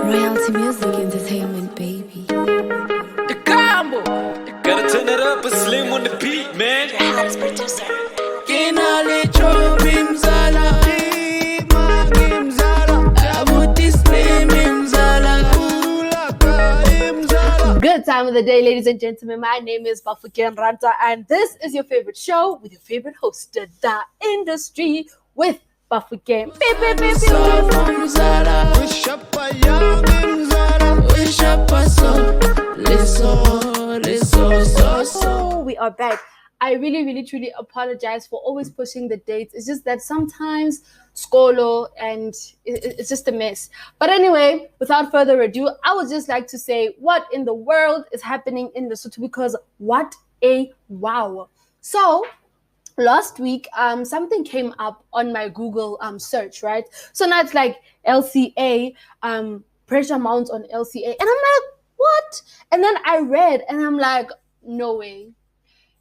Royalty Music Entertainment, baby. The combo. Gotta turn it up and slim on the beat, man. Your hottest producer. Kinale chobi mzala, magi mzala, abuti slim mzala, urulaka mzala. Good time of the day, ladies and gentlemen. My name is Bafuken Ranta, and this is your favorite show with your favorite host, The Industry with Bafuken. Mzala, wishapa yang mzala, wishapa so, so. We are back. I really, truly apologize for always pushing the dates. It's just that sometimes Skolo and it's just a mess. But anyway, without further ado, I would just like to say what in the world is happening in Lesotho, because what a wow. So last week, something came up on my Google search, right? So now it's like LCA, pressure mounts on LCA. And I'm like, what? And then I read and I'm like, no way.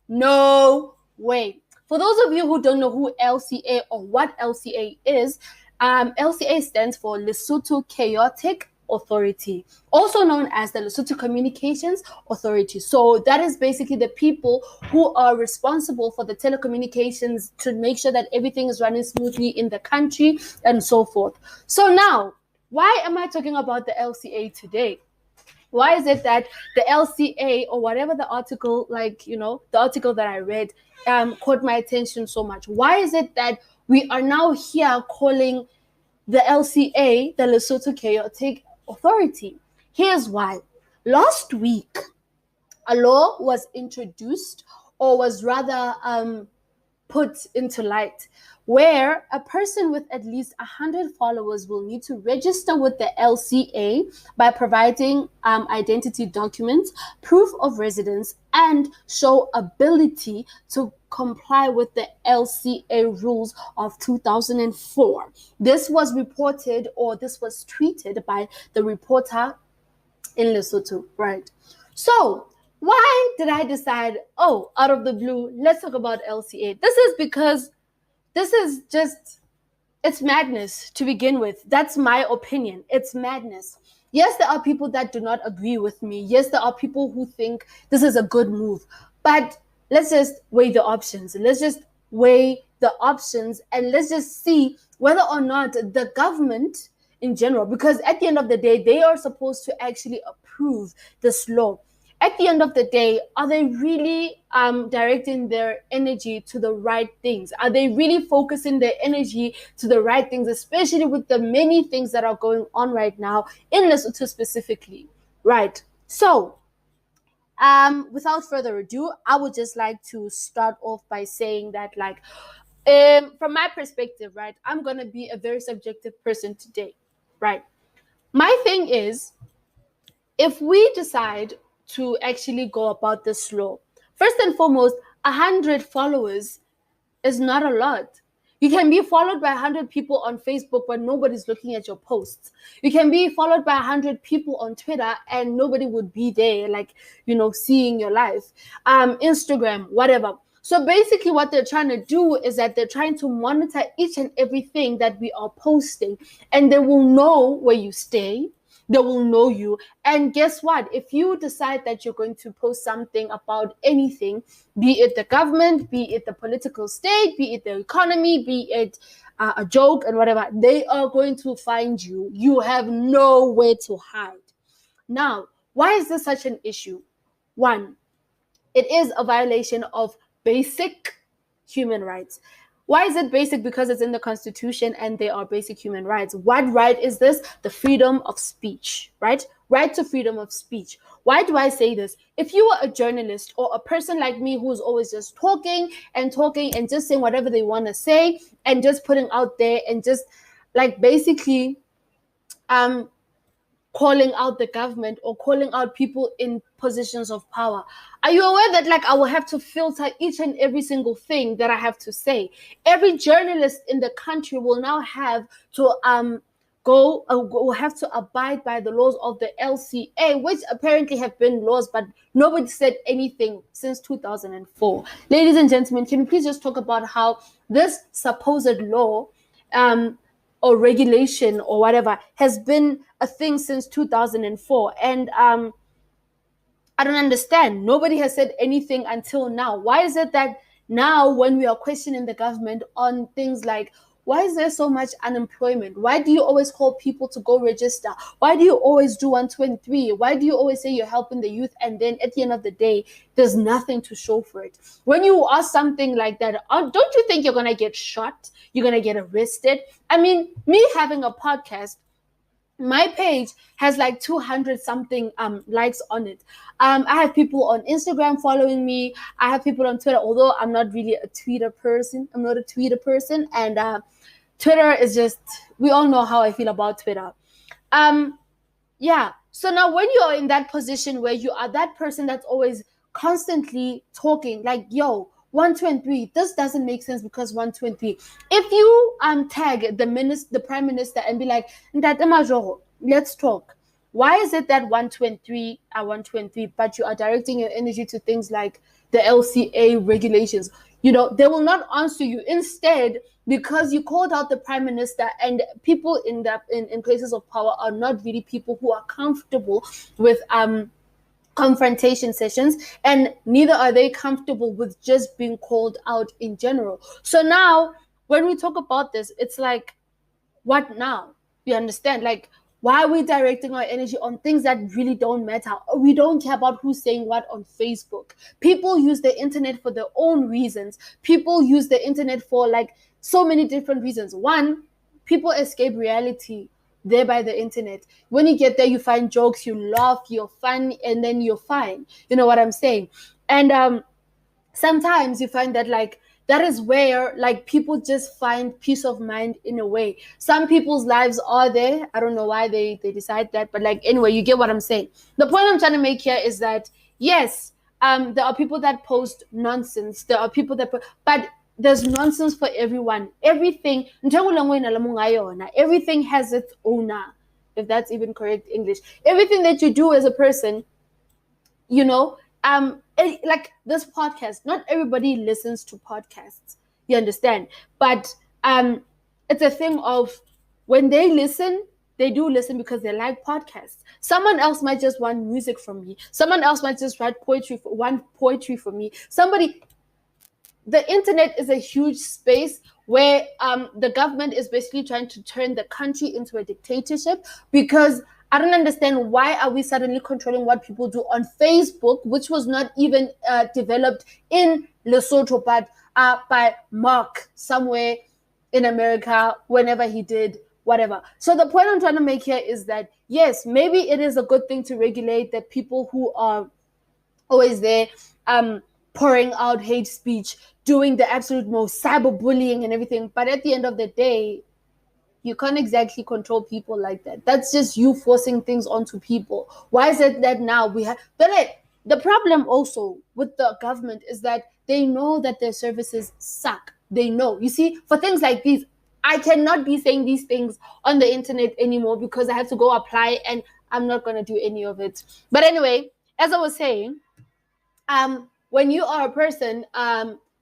No way. For those of you who don't know who LCA or what LCA is, LCA stands for Lesotho Chaotic Authority, also known as the Lesotho Communications Authority. So that is basically the people who are responsible for the telecommunications to make sure that everything is running smoothly in the country and so forth. So now, why am I talking about the LCA today? Why is it that the LCA or whatever the article, the article that I read caught my attention so much? Why is it that we are now here calling the LCA the Lesotho Chaotic Authority? Here's why. Last week, a law was introduced, or was rather put into light, where a person with at least 100 followers will need to register with the LCA by providing identity documents, proof of residence, and show ability to comply with the LCA rules of 2004. This was reported, or this was tweeted by the reporter in Lesotho, right? So why did I decide, out of the blue, let's talk about LCA? This is because this is just, it's madness to begin with. That's my opinion. It's madness. Yes, there are people that do not agree with me. Yes, there are people who think this is a good move. But let's just weigh the options. Let's just weigh the options and let's just see whether or not the government in general, because at the end of the day, they are supposed to actually approve this law. At the end of the day, are they really directing their energy to the right things? Are they really focusing their energy to the right things, especially with the many things that are going on right now in Lesotho specifically? Right. So, without further ado, I would just like to start off by saying that, from my perspective, right, I'm going to be a very subjective person today, right? My thing is, if we decide to actually go about this law, first and foremost, 100 followers is not a lot. You can be followed by 100 people on Facebook, but nobody's looking at your posts. You can be followed by 100 people on Twitter and nobody would be there, seeing your life. Instagram, whatever. So basically what they're trying to do is that they're trying to monitor each and everything that we are posting, and they will know where you stay. They will know you. And guess what? If you decide that you're going to post something about anything, be it the government, be it the political state, be it the economy, be it a joke and whatever, they are going to find you. You have nowhere to hide. Now, why is this such an issue? One, it is a violation of basic human rights. Why is it basic? Because it's in the Constitution and they are basic human rights. What right is this? The freedom of speech, right? Right to freedom of speech. Why do I say this? If you are a journalist or a person like me who's always just talking and just saying whatever they want to say and just putting out there and just basically calling out the government or calling out people in positions of power, are you aware that I will have to filter each and every single thing that I have to say? Every journalist in the country will now have to will have to abide by the laws of the LCA, which apparently have been laws, but nobody said anything since 2004. Ladies and gentlemen, can you please just talk about how this supposed law or regulation or whatever has been a thing since 2004. And I don't understand. Nobody has said anything until now. Why is it that now, when we are questioning the government on things like, why is there so much unemployment? Why do you always call people to go register? Why do you always do 123? Why do you always say you're helping the youth? And then at the end of the day, there's nothing to show for it. When you ask something like that, don't you think you're going to get shot? You're going to get arrested? I mean, me having a podcast, my page has like 200 something likes on it. I have people on Instagram following me. I have people on Twitter, although I'm not really a Twitter person. I'm not a Twitter person. And Twitter is just, we all know how I feel about Twitter. Yeah. So now when you are in that position where you are that person that's always constantly talking like, yo, 123, this doesn't make sense because 123. If you tag the prime minister and be like, let's talk. Why is it that 123 are 123, but you are directing your energy to things like the LCA regulations? They will not answer you. Instead, because you called out the prime minister, and people in places of power are not really people who are comfortable with confrontation sessions, and neither are they comfortable with just being called out in general. So now when we talk about this, it's like, what now? You understand? Like, why are we directing our energy on things that really don't matter? We don't care about who's saying what on Facebook. People use the internet for their own reasons. People use the internet for like so many different reasons. One, people escape reality there by the internet. When you get there, you find jokes, you laugh, you're fun, and then you're fine. You know what I'm saying? And sometimes you find that like that is where like people just find peace of mind in a way. Some people's lives are there. I don't know why they decide that, but like anyway, you get what I'm saying. The point I'm trying to make here is that yes, there are people that post nonsense. There are people that but there's nonsense for everyone. Everything has its owner, if that's even correct English. Everything that you do as a person, like this podcast, not everybody listens to podcasts, you understand, but it's a thing of when they listen, they do listen because they like podcasts. Someone else might just want music from me. Someone else might just want poetry from me. The internet is a huge space where the government is basically trying to turn the country into a dictatorship, because I don't understand why are we suddenly controlling what people do on Facebook, which was not even developed in Lesotho, but by Mark somewhere in America, whenever he did whatever. So the point I'm trying to make here is that, yes, maybe it is a good thing to regulate the people who are always there pouring out hate speech, doing the absolute most, cyberbullying and everything. But at the end of the day, you can't exactly control people like that. That's just you forcing things onto people. Why is it that now we have... But the problem also with the government is that they know that their services suck. They know. You see, for things like these, I cannot be saying these things on the internet anymore because I have to go apply and I'm not going to do any of it. But anyway, as I was saying, when you are a person,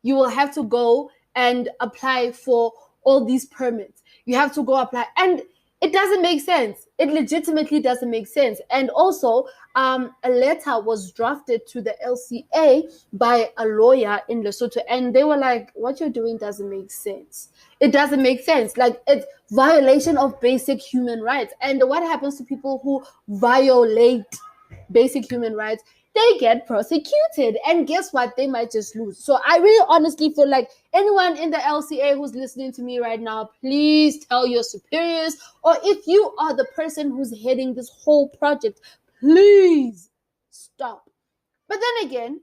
you will have to go and apply for all these permits. You have to go apply, and it doesn't make sense. It legitimately doesn't make sense. And also, a letter was drafted to the LCA by a lawyer in Lesotho, and they were like, what you're doing doesn't make sense. It doesn't make sense. Like, it's violation of basic human rights. And what happens to people who violate basic human rights? They get prosecuted, and guess what? They might just lose. So I really honestly feel like anyone in the LCA who's listening to me right now, please tell your superiors, or if you are the person who's heading this whole project, please stop. But then again,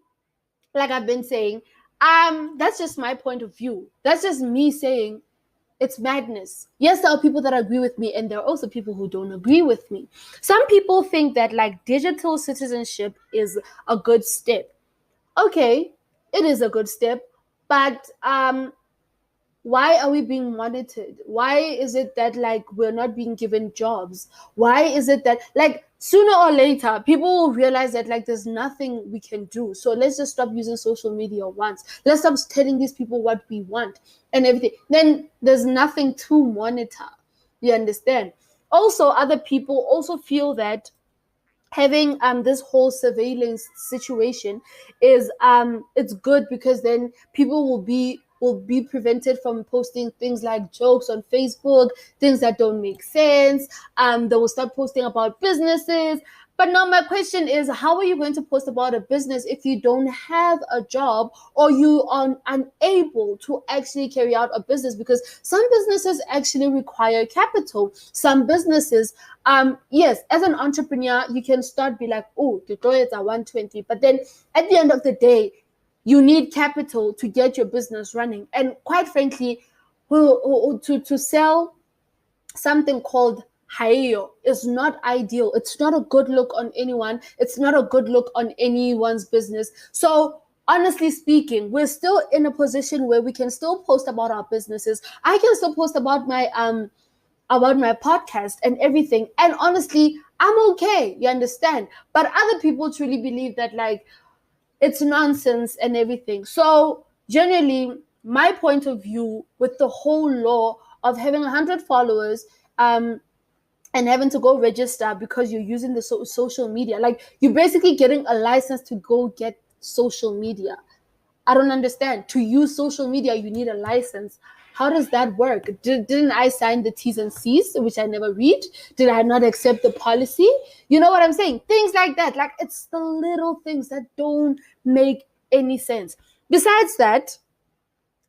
like I've been saying, that's just my point of view. That's just me saying it's madness. Yes, there are people that agree with me, and there are also people who don't agree with me. Some people think that like digital citizenship is a good step. Okay, it is a good step, but why are we being monitored? Why is it that like we're not being given jobs? Why is it that like sooner or later people will realize that like there's nothing we can do? So let's just stop using social media once. Let's stop telling these people what we want and everything. Then there's nothing to monitor. You understand? Also, other people also feel that having this whole surveillance situation is it's good because then people will be prevented from posting things like jokes on Facebook, things that don't make sense. They will start posting about businesses. But now my question is, how are you going to post about a business if you don't have a job or you are unable to actually carry out a business? Because some businesses actually require capital. Some businesses, yes, as an entrepreneur, you can start be like, oh, the toilets are 120. But then at the end of the day, you need capital to get your business running. And quite frankly, to sell something called hayo is not ideal. It's not a good look on anyone. It's not a good look on anyone's business. So honestly speaking, we're still in a position where we can still post about our businesses. I can still post about my podcast and everything. And honestly, I'm okay. You understand? But other people truly believe that like it's nonsense and everything. So generally, my point of view with the whole law of having 100 followers, and having to go register because you're using the social media, like you're basically getting a license to go get social media. I don't understand. To use social media, you need a license. How does that work? Didn't I sign the T's and C's, which I never read? Did I not accept the policy? You know what I'm saying? Things like that. Like, it's the little things that don't make any sense. Besides that,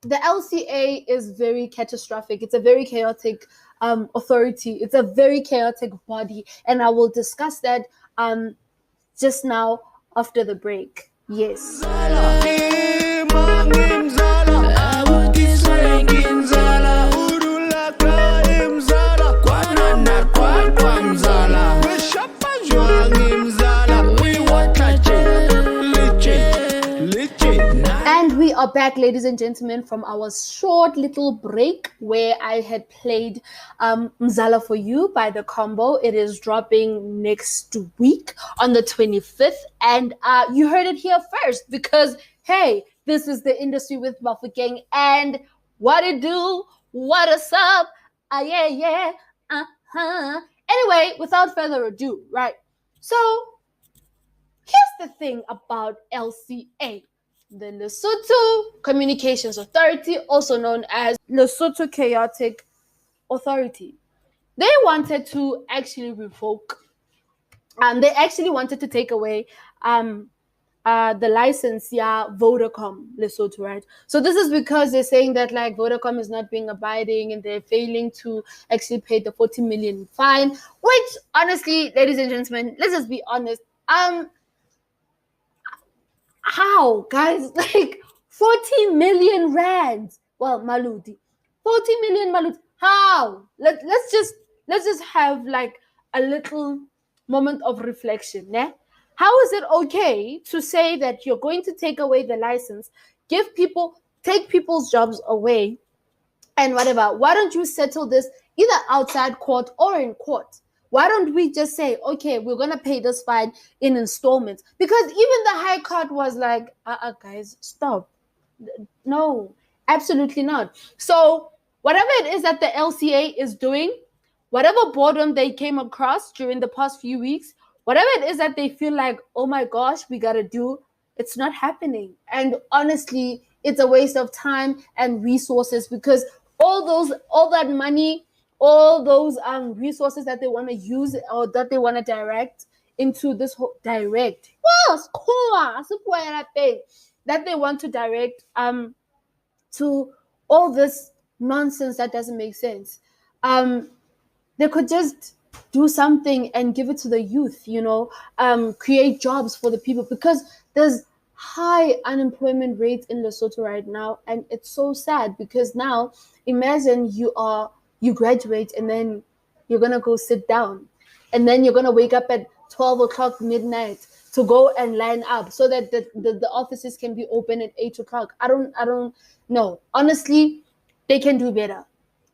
the LCA is very catastrophic. It's a very chaotic authority. It's a very chaotic body. And I will discuss that just now after the break. Yes. And we are back, ladies and gentlemen, from our short little break where I had played Mzala for You by The Combo. It is dropping next week on the 25th. And you heard it here first because, hey, this is the industry with Bafokeng. And what it do? What is up? Yeah, yeah. Uh-huh. Anyway, without further ado, right? So here's the thing about LCA. The Lesotho Communications Authority, also known as Lesotho Chaotic Authority. They wanted to actually revoke, they actually wanted to take away the license, Vodacom Lesotho, right? So this is because they're saying that like Vodacom is not being abiding and they're failing to actually pay the 40 million fine, which honestly, ladies and gentlemen, let's just be honest. How, guys? Like 40 million rands. Well, Maludi. 40 million Maludi. How? Let's just have like a little moment of reflection, né? How is it okay to say that you're going to take away the license, take people's jobs away, and whatever? Why don't you settle this either outside court or in court? Why don't we just say, okay, we're going to pay this fine in installments? Because even the High Court was like, guys, stop. No, absolutely not. So whatever it is that the LCA is doing, whatever boredom they came across during the past few weeks, whatever it is that they feel like, oh my gosh, we got to do, it's not happening. And honestly, it's a waste of time and resources because all that money, all those resources that they want to use or that they want to direct into this whole that they want to direct to all this nonsense that doesn't make sense. They could just do something and give it to the youth, create jobs for the people, because there's high unemployment rates in Lesotho right now, and it's so sad because now imagine you graduate and then you're gonna go sit down, and then you're gonna wake up at 12 o'clock midnight to go and line up so that the offices can be open at 8 o'clock. I don't know. Honestly, they can do better.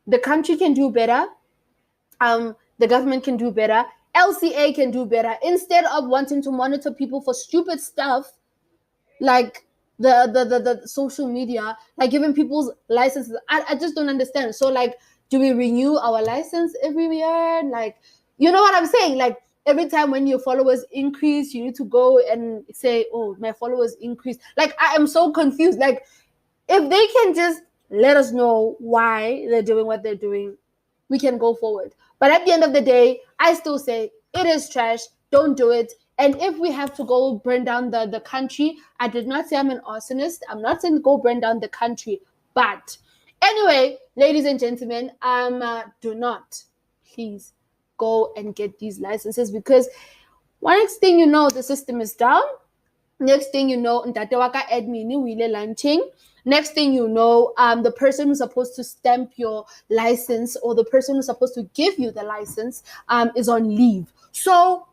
The country can do better. The government can do better. LCA can do better. Instead of wanting to monitor people for stupid stuff like the social media, like giving people's licenses, I just don't understand. So like Do we renew our license every year? Like, you know what I'm saying? Like, every time when your followers increase, you need to go and say, oh, my followers increase. Like, I am so confused. Like, if they can just let us know why they're doing what they're doing, we can go forward. But at the end of the day, I still say it is trash. Don't do it. And if we have to go burn down the country, I did not say I'm an arsonist. I'm not saying go burn down the country. But anyway, ladies and gentlemen, do not, please, go and get these licenses, because one next thing you know, the system is down. Next thing you know, admin wile launching. Next thing you know, the person who's supposed to stamp your license, or the person who's supposed to give you the license, is on leave. So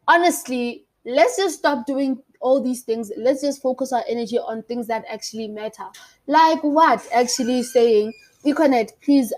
honestly, let's just stop doing all these things. Let's just focus our energy on things that actually matter. Like what? Actually saying, Econet, please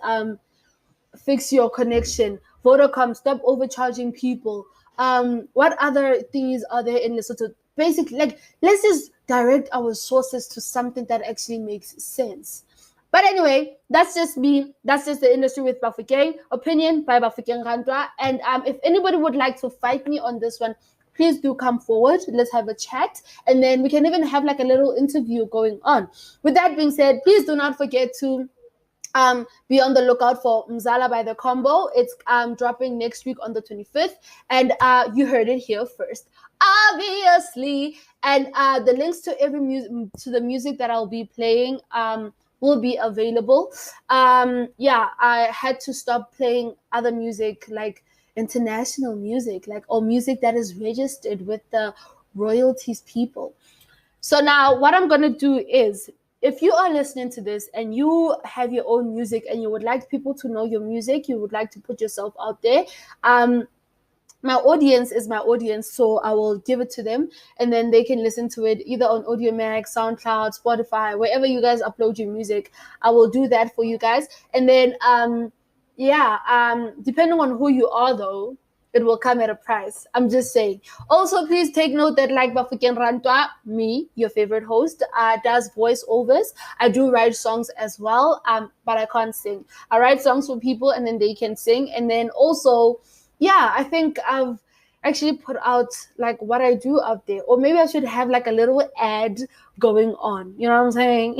fix your connection. Vodacom, stop overcharging people. What other things are there in Lesotho? Basically, like, let's just direct our sources to something that actually makes sense. But anyway, that's just me. That's just the industry with Bafokeng. Opinion by Bafokeng Rantwa. And if anybody would like to fight me on this one, please do come forward. Let's have a chat. And then we can even have like a little interview going on. With that being said, please do not forget to be on the lookout for Mzala by the Combo. It's dropping next week on the 25th, and you heard it here first, obviously. And the links to the music that I'll be playing will be available. I had to stop playing other music, like international music, like, or music that is registered with the royalties people. So now what I'm gonna do is, if you are listening to this and you have your own music and you would like people to know your music, you would like to put yourself out there, my audience is my audience, so I will give it to them, and then they can listen to it either on AudioMac, SoundCloud, Spotify, wherever you guys upload your music. I will do that for you guys. And then depending on who you are though, it will come at a price. I'm just saying. Also, please take note that, like Bafokeng Rantwa, me, your favorite host, does voiceovers. I do write songs as well, but I can't sing. I write songs for people and then they can sing. And then also, I think I've actually put out like what I do out there. Or maybe I should have like a little ad going on. You know what I'm saying?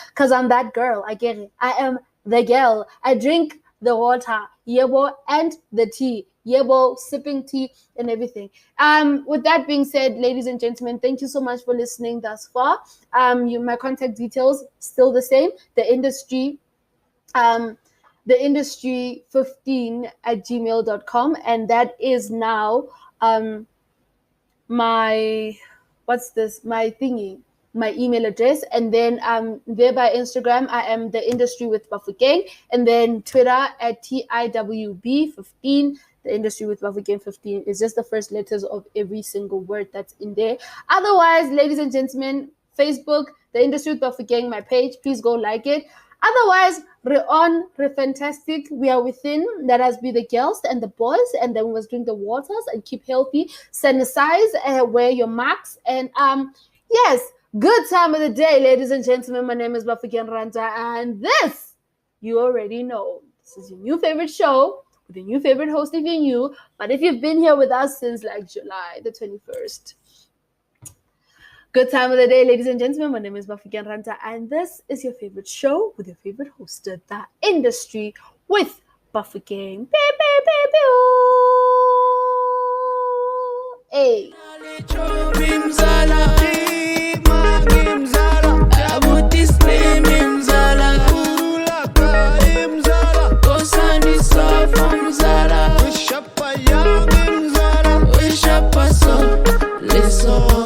Because I'm that girl. I get it. I am the girl. I drink the water, yebo, and the tea. Yebo, sipping tea and everything. With that being said, ladies and gentlemen, thank you so much for listening thus far. My contact details still the same. The industry 15 at gmail.com, and that is now my thingy, my email address. And then there by Instagram, I am the industry with Bafokeng, and then Twitter at TIWB15. The industry with Bafokeng 15 is just the first letters of every single word that's in there. Otherwise, ladies and gentlemen, Facebook, the industry with Bafokeng, my page, please go like it. Otherwise, we're fantastic. We are within. Let us be the girls and the boys, and then we must drink the waters and keep healthy. Sanitize, wear your masks, and yes, good time of the day, ladies and gentlemen. My name is Bafokeng Rantwa, and this, you already know, this is your new favorite show with your new favorite host if you're new. But if you've been here with us since like July the 21st, good time of the day, ladies and gentlemen. My name is Bafokeng Rantwa, and this is your favorite show with your favorite host, The Industry with Bafokeng. Hey. Wish up a young, wish up a son, listen.